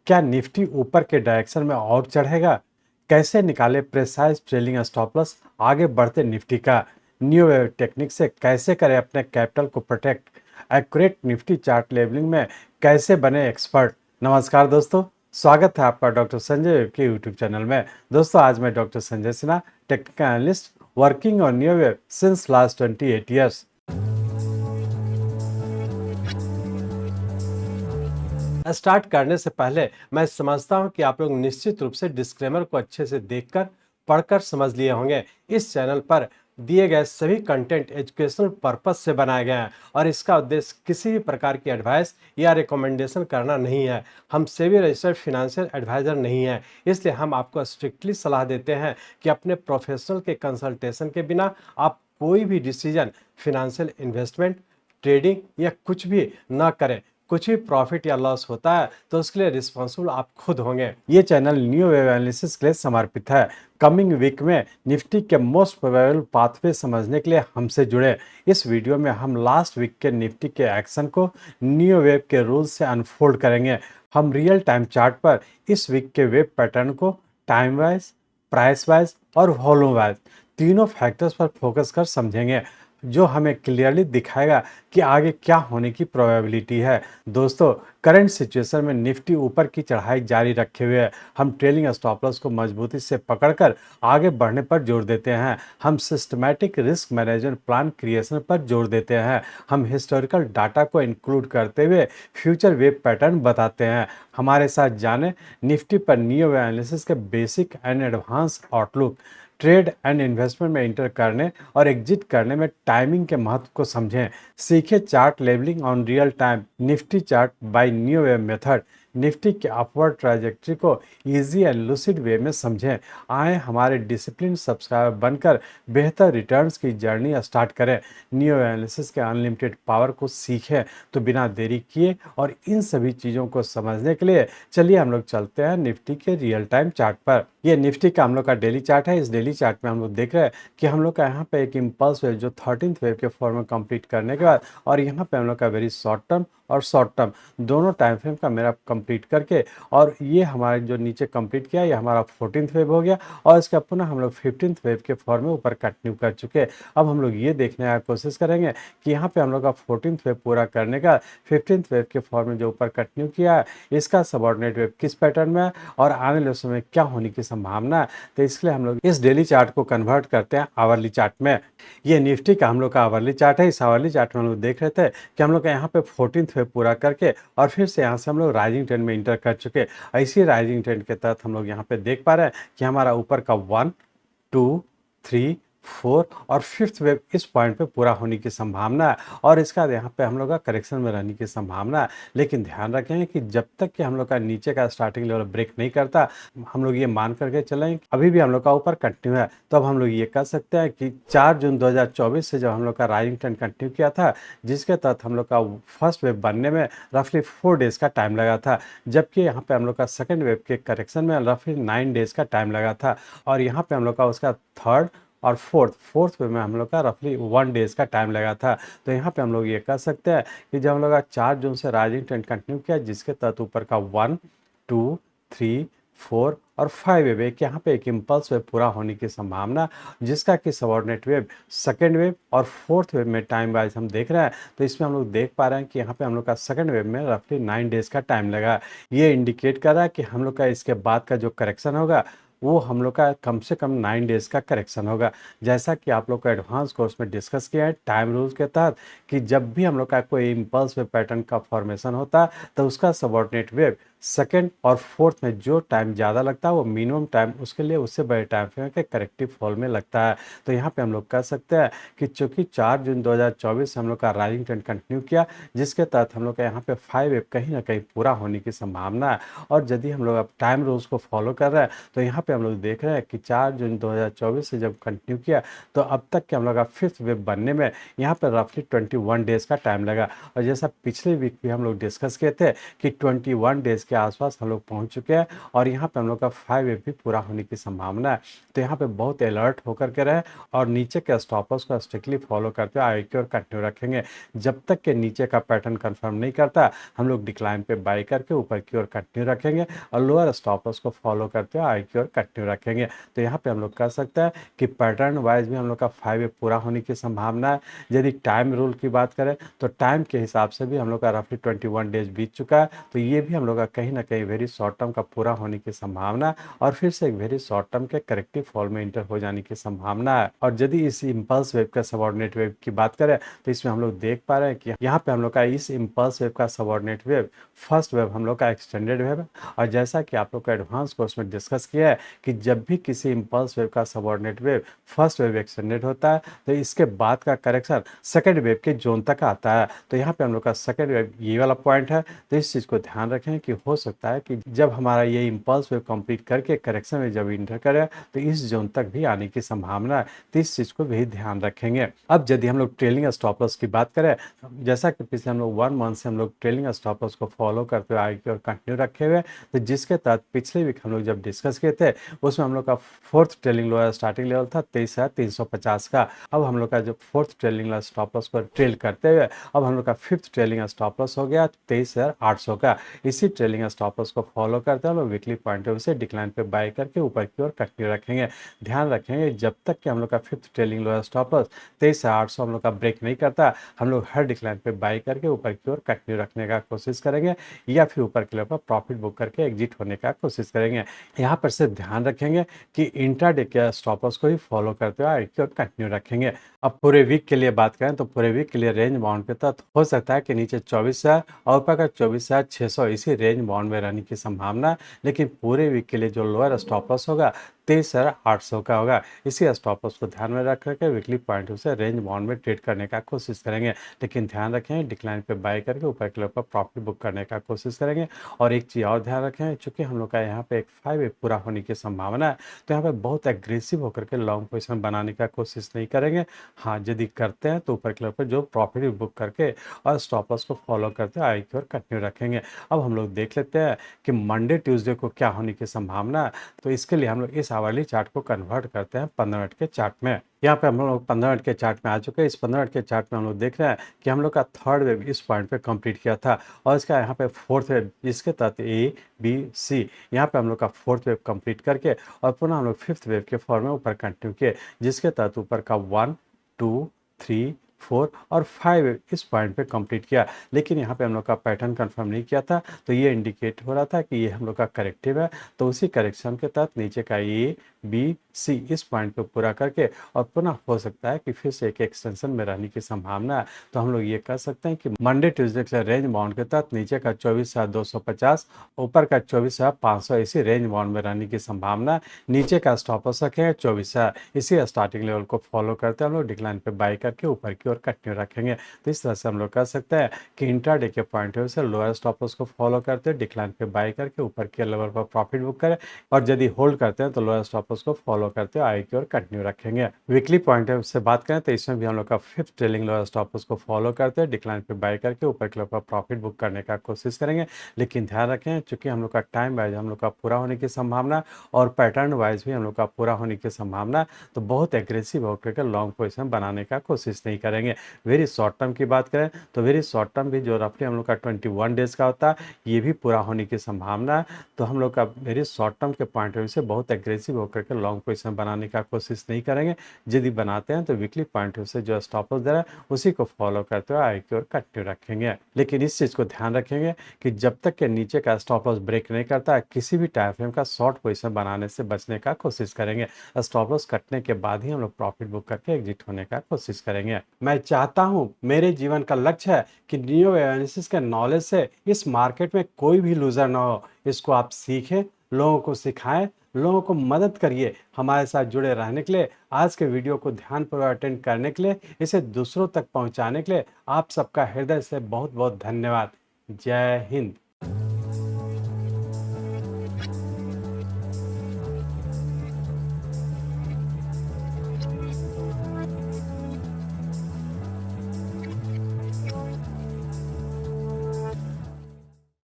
क्या निफ्टी ऊपर के डायरेक्शन में और चढ़ेगा? कैसे निकाले प्रेसाइज ट्रेलिंग स्टॉप लॉस? आगे बढ़ते निफ्टी का न्यू वेव टेक्निक से कैसे करें अपने कैपिटल को protect? Accurate Nifty chart labelling में कैसे बने एक्सपर्ट? नमस्कार दोस्तों, स्वागत है आपका डॉक्टर संजय के यूट्यूब चैनल में। दोस्तों, आज मैं doctor Sanjay Sinha, technical analyst working on new wave since last 28 years. Start करने से पहले मैं समझता हूं कि आप लोग निश्चित रूप से डिस्क्लेमर को अच्छे से देखकर पढ़कर समझ लिए होंगे। इस चैनल पर दिए गए सभी कंटेंट एजुकेशनल पर्पस से बनाए गए हैं और इसका उद्देश्य किसी भी प्रकार की एडवाइस या रिकमेंडेशन करना नहीं है। हम सेबी रजिस्टर्ड फाइनेंशियल एडवाइजर नहीं है, इसलिए हम आपको स्ट्रिक्टली सलाह देते हैं कि अपने प्रोफेशनल के कंसल्टेशन के बिना आप कोई भी डिसीजन, फाइनेंशियल इन्वेस्टमेंट, ट्रेडिंग या कुछ भी ना करें। कुछ भी प्रॉफिट या लॉस होता है तो उसके लिए रिस्पॉन्सिबल आप खुद होंगे। ये चैनल न्यू वेव एनालिसिस के लिए समर्पित है। कमिंग वीक में निफ्टी के मोस्ट प्रोबेबल पाथवे समझने के लिए हमसे जुड़े। इस वीडियो में हम लास्ट वीक के निफ्टी के एक्शन को न्यू वेव के रूल्स से अनफोल्ड करेंगे। हम रियल टाइम चार्ट पर इस वीक के वेव पैटर्न को टाइम वाइज, प्राइस वाइज और वॉल्यूम वाइज तीनों फैक्टर्स पर फोकस कर समझेंगे, जो हमें क्लियरली दिखाएगा कि आगे क्या होने की प्रोबेबिलिटी है। दोस्तों, करंट सिचुएशन में निफ्टी ऊपर की चढ़ाई जारी रखे हुए है। हम ट्रेलिंग स्टॉप लॉस को मजबूती से पकड़कर आगे बढ़ने पर जोर देते हैं। हम systematic risk management plan creation पर जोर देते हैं। हम हिस्टोरिकल डाटा को इंक्लूड करते हुए फ्यूचर वेव पैटर्न बताते हैं। हमारे साथ जाने निफ्टी पर न्यू एनालिसिस के basic and advance outlook, trade and investment में इंटर करने और एग्जिट करने में टाइमिंग के महत्व को समझें। सीखे chart labelling on real time Nifty chart by new wave method. Nifty के अपवर्ड ट्रैजेक्टरी को इजी एंड लूसिड वे में समझें। आए हमारे डिसिप्लिन सब्सक्राइबर बनकर बेहतर रिटर्न्स की जर्नी स्टार्ट करें। न्यू एनालिसिस के अनलिमिटेड पावर को सीखें। तो बिना देरी किए और इन सभी चीज़ों को समझने के लिए चलिए हम लोग चलते हैं निफ्टी के रियल टाइम चार्ट पर। ये निफ्टी का हम लोग का डेली चार्ट है। इस डेली चार्ट में हम लोग देख रहे हैं कि हम लोग का यहाँ पे एक इम्पल्स वेव जो 13th वेव के फॉर्म में कंप्लीट करने के बाद और यहाँ पे हम लोग का वेरी शॉर्ट टर्म और शॉर्ट टर्म दोनों टाइम फ्रेम का मेरा कंप्लीट करके और ये हमारे जो नीचे कंप्लीट किया ये हमारा 14th वेव हो गया और इसका पुनः हम लोग 15th वेव के फॉर्म में ऊपर कंटिन्यू कर चुके हैं। अब हम लोग ये देखने की कोशिश करेंगे कि यहाँ पे हम लोग का 14th वेव पूरा करने का 15th वेव के फॉर्म में जो ऊपर कंटिन्यू किया है इसका सबऑर्डिनेट वेव किस पैटर्न में है और आने वाले समय क्या होने की संभावना है। तो इसलिए हम लोग इस डेली चार्ट को कन्वर्ट करते हैं आवरली चार्ट में। ये निफ्टी का हम लोग का आवरली चार्ट है। इस आवरली चार्ट में हम लोग देख रहे थे कि हम लोग का यहाँ पे 14th वेव पूरा करके और फिर से यहाँ से हम लोग राइजिंग ट्रेंड में इंटर कर चुके। ऐसी राइजिंग ट्रेंड के तहत हम लोग यहाँ पे देख पा रहे हैं कि हमारा ऊपर का 1, 2, 3, 4 और 5th वेव इस पॉइंट पे पूरा होने की संभावना है और इसका यहाँ पे हम लोग का करेक्शन में रहने की संभावना है। लेकिन ध्यान रखें कि जब तक कि हम लोग का नीचे का स्टार्टिंग लेवल ब्रेक नहीं करता, हम लोग ये मान करके चलें अभी भी हम लोग का ऊपर कंटिन्यू है। तो अब हम लोग ये कह सकते हैं कि 4 जून 2024 से जब हम लोग का राइजिंग ट्रेंड कंटिन्यू किया था, जिसके तहत हम लोग का फर्स्ट वेव बनने में रफली 4 डेज का टाइम लगा था, जबकि यहाँ पे हम लोग का सेकेंड वेव के करेक्शन में रफली 9 डेज का टाइम लगा था और यहाँ पे हम लोग का उसका थर्ड और फोर्थ वे में हम लोग का रफली 1 डेज का टाइम लगा था। तो यहाँ पे हम लोग ये कह सकते हैं कि जब हम लोग का 4 जून से राइजिंग ट्रेंड कंटिन्यू किया, जिसके तहत ऊपर का 1, 2, 3, 4 और 5 वेव एक यहाँ पे एक इम्पल्स वेव पूरा होने की संभावना, जिसका कि सबऑर्डिनेट वेव सेकेंड वेव और फोर्थ वेव में टाइम वाइज हम देख रहे हैं। तो इसमें हम लोग देख पा रहे हैं कि यहाँ पे हम लोग का सेकेंड वेव में रफली 9 डेज का टाइम लगा। ये इंडिकेट कर रहा है कि हम लोग का इसके बाद का जो करेक्शन होगा वो हम लोग का कम से कम 9 डेज का करेक्शन होगा। जैसा कि आप लोग का एडवांस कोर्स में डिस्कस किया है टाइम रूल्स के तहत कि जब भी हम लोग का कोई इम्पल्स वेव पैटर्न का फॉर्मेशन होता है तो उसका सबऑर्डिनेट वेव सेकेंड और फोर्थ में जो टाइम ज़्यादा लगता है वो मिनिमम टाइम उसके लिए उससे बड़े टाइम फ्रेम के करेक्टिव फॉल में लगता है। तो यहाँ पे हम लोग कह सकते हैं कि चूंकि 4 जून 2024 से हम लोग का राइजिंग ट्रेंड कंटिन्यू किया, जिसके तहत हम लोग का यहाँ पे 5 वेव कहीं ना कहीं पूरा होने की संभावना है। और यदि हम लोग अब टाइम रूल्स को फॉलो कर रहे हैं तो यहाँ पे हम लोग देख रहे हैं कि 4 जून 2024 से जब कंटिन्यू किया तो अब तक के हम लोग का 5th वेव बनने में यहाँ पर रफली 21 डेज का टाइम लगा। और जैसा पिछले वीक भी हम लोग डिस्कस किए थे कि 21 डेज के आसपास हम लोग पहुंच चुके हैं और यहाँ पे हम लोग का 5 वेव भी पूरा होने की संभावना है। तो यहाँ पे बहुत अलर्ट होकर के रहे और नीचे के स्टॉपर्स को स्ट्रिक्टली फॉलो करते हुए आई की ओर कंटिन्यू रखेंगे। जब तक के नीचे का पैटर्न कंफर्म नहीं करता हम लोग डिक्लाइन पे बाई करके ऊपर की ओर कंटिन्यू रखेंगे और लोअर स्टॉपर्स को फॉलो करते हुए आई की ओर कंटिन्यू रखेंगे। तो यहाँ पे हम लोग कह सकते हैं कि पैटर्न वाइज भी हम लोग का 5 वेव पूरा होने की संभावना है। यदि टाइम रूल की बात करें तो टाइम के हिसाब से भी हम लोग का रफली 21 डेज बीत चुका है। तो ये भी हम लोग का कहीं ना कहीं वेरी शॉर्ट टर्म का पूरा होने की संभावना और फिर से एक वेरी शॉर्ट टर्म के करेक्टिव फॉल में इंटर हो जाने की संभावना है। और यदि इस इंपल्स वेव का सबऑर्डिनेट वेव की बात करें तो इसमें हम लोग देख पा रहे हैं कि यहाँ पे हम लोग का इस इंपल्स वेव का सबऑर्डिनेट वेव फर्स्ट वेव हम लोग का एक्सटेंडेड वेव है। और जैसा कि आप लोग का एडवांस कोर्स में डिस्कस किया है कि जब भी किसी इंपल्स वेव का subordinate wave first wave extended होता है तो इसके बाद का करेक्शन सेकेंड वेव के जोन तक आता है। तो यहाँ पे हम लोग का सेकेंड वेव ये वाला पॉइंट है। तो इस चीज़ को ध्यान रखें कि हो सकता है कि जब हमारा ये इंपल्स वेव कंप्लीट करके करेक्शन में जब इंटर करे तो इस जोन तक भी आने की संभावना है। तो इस चीज़ को भी ध्यान रखेंगे। अब यदि हम लोग ट्रेलिंग स्टॉप लॉस की बात करें, जैसा कि पिछले हम लोग 1 मंथ से हम लोग ट्रेलिंग स्टॉप लॉस को फॉलो करते हुए आगे और कंटिन्यू रखे हुए, तो जिसके तहत पिछले वीक हम लोग जब डिस्कस किए थे उसमें हम लोग का फोर्थ ट्रेलिंग लो स्टार्टिंग लेवल था 23,350 का। अब हम लोग का जो फोर्थ ट्रेलिंग स्टॉप लॉस को ट्रेल करते हुए अब हम लोग का फिफ्थ ट्रेलिंग स्टॉप लॉस हो गया 23,800 का। इसी ट्रेलिंग स्टॉप लॉस को फॉलो करते हैं हम लोग वीकली पॉइंट ऑफ व्यू से डिक्लाइन पे बाय करके ऊपर की ओर कंटिन्यू रखेंगे। ध्यान रखेंगे जब तक कि हम लोग का फिफ्थ ट्रेलिंग लो स्टॉप लॉस 23,800 हम लोग का ब्रेक नहीं करता हम लोग हर डिक्लाइन पे बाय करके ऊपर की ओर कंटिन्यू रखने का कोशिश करेंगे या फिर ऊपर के लेवल पर प्रॉफिट बुक करके एग्जिट होने का कोशिश करेंगे। यहाँ पर सिर्फ ध्यान रखेंगे कि इंट्राडे के स्टॉप लॉस को ही फॉलो करते हुए आगे की ओर कंटिन्यू रखेंगे। अब पूरे वीक के लिए बात करें तो पूरे वीक के लिए रेंज बाउंड के तहत हो सकता है कि नीचे 24,000 और ऊपर का 24,600 इसी रेंज बाउंड में रहने की संभावना। लेकिन पूरे वीक के लिए जो लोअर स्टॉप लॉस होगा 23,800 का होगा। इसी स्टॉप लॉस को ध्यान में रख करके वीकली पॉइंट से रेंज बाउंड में ट्रेड करने का कोशिश करेंगे। लेकिन ध्यान रखें डिक्लाइन पे बाय करके ऊपर के लेवल पर प्रॉफिट बुक करने का कोशिश करेंगे। और एक चीज़ और ध्यान रखें, चूंकि हम लोग का यहाँ पे एक 5 वेव पूरा होने की संभावना है तो यहाँ पे बहुत एग्रेसिव होकर के लॉन्ग पोजिशन बनाने का कोशिश नहीं करेंगे। हाँ, यदि करते हैं तो ऊपर के लेवल पर जो प्रॉफिट बुक करके और स्टॉप लॉस को फॉलो करते हुए आगे की ओर कंटिन्यू रखेंगे। अब हम लोग देख लेते हैं कि मंडे ट्यूसडे को क्या होने की संभावना है। तो इसके लिए हम लोग इस आवरली चार्ट को कन्वर्ट करते हैं 15 मिनट के चार्ट में। यहाँ पे हम लोग 15 मिनट के चार्ट में आ चुके हैं। इस 15 मिनट के चार्ट में हम लोग देख रहे हैं कि हम लोग का थर्ड वेव इस पॉइंट पे कंप्लीट किया था और इसका यहाँ पे फोर्थ वेव जिसके तहत ए बी सी यहाँ पे हम लोग का फोर्थ वेव कंप्लीट करके और पुनः हम लोग फिफ्थ वेव के फॉर्म में ऊपर कंटिन्यू किए जिसके तहत ऊपर का 1 2 3 4 और 5 इस पॉइंट पे कंप्लीट किया। लेकिन यहाँ पे हम लोग का पैटर्न कंफर्म नहीं किया था तो ये इंडिकेट हो रहा था कि ये हम लोग का करेक्टिव है। तो उसी करेक्शन के तहत नीचे का ए बी सी इस पॉइंट पे पूरा करके और पुनः हो सकता है कि फिर से एक एक्सटेंशन में रहने की संभावना है। तो हम लोग ये कह सकते हैं कि मंडे ट्यूसडे के रेंज बाउंड के तहत नीचे का 24,250 ऊपर का 24,500 इसी रेंज बाउंड में रहने की संभावना। नीचे का स्टॉप लॉस रखेंगे 24,000 इसी स्टार्टिंग लेवल को फॉलो करते हैं हम लोग डिक्लाइन पे बाय करके ऊपर की ओर कंटिन्यू रखेंगे। तो इस तरह से हम लोग कह सकते हैं कि इंट्राडे के पॉइंट ऑफ व्यू से लोअर स्टॉप लॉस को फॉलो करते हैं डिक्लाइन पे बाय करके ऊपर के लेवल पर प्रॉफिट बुक करें और यदि होल्ड करते हैं तो लोअर स्टॉप लॉस को फॉलो करते हुए आगे की ओर कंटिन्यू रखेंगे। वीकली पॉइंट ऑफ व्यू से बात करें तो इसमें भी हम लोग का fifth trailing lower stop loss को फॉलो करते हैं डिक्लाइन पे बाय करके ऊपर के लेवल पर प्रॉफिट बुक करने का कोशिश करेंगे। लेकिन ध्यान रखें चूंकि हम लोग का टाइम वाइज हम लोग का पूरा होने की संभावना और पैटर्न वाइज भी हम लोग का पूरा होने की संभावना तो बहुत एग्रेसिव होकर के लॉन्ग पोजिशन बनाने का कोशिश नहीं करेंगे। वेरी शॉर्ट टर्म की बात करें तो वेरी शॉर्ट टर्म भी जो रफली हम लोग का 21 डेज का होता है ये भी पूरा होने की संभावना है। तो हम लोग का वेरी शॉर्ट टर्म के पॉइंट ऑफ व्यू से बहुत एग्रेसिव होकर के लॉन्ग पोजिशन बनाने का कोशिश नहीं करेंगे। यदि बनाते हैं तो वीकली पॉइंट ऑफ व्यू से जो स्टॉप लॉस दे रहा है उसी को फॉलो करते हुए आगे की ओर कंटिन्यू रखेंगे। लेकिन इस चीज को ध्यान रखेंगे कि जब तक के नीचे का स्टॉप लॉस ब्रेक नहीं करता किसी भी टाइम फ्रेम का शॉर्ट पोजिशन बनाने से बचने का कोशिश करेंगे। स्टॉप लॉस कटने के बाद ही हम लोग प्रॉफिट बुक करके एग्जिट होने का कोशिश करेंगे। मैं चाहता हूं मेरे जीवन का लक्ष्य है कि नियो एनालिसिस के नॉलेज से इस मार्केट में कोई भी लूजर ना हो। इसको आप सीखें, लोगों को सिखाएं, लोगों को मदद करिए। हमारे साथ जुड़े रहने के लिए, आज के वीडियो को ध्यानपूर्वक अटेंड करने के लिए, इसे दूसरों तक पहुंचाने के लिए आप सबका हृदय से बहुत बहुत धन्यवाद। जय हिंद।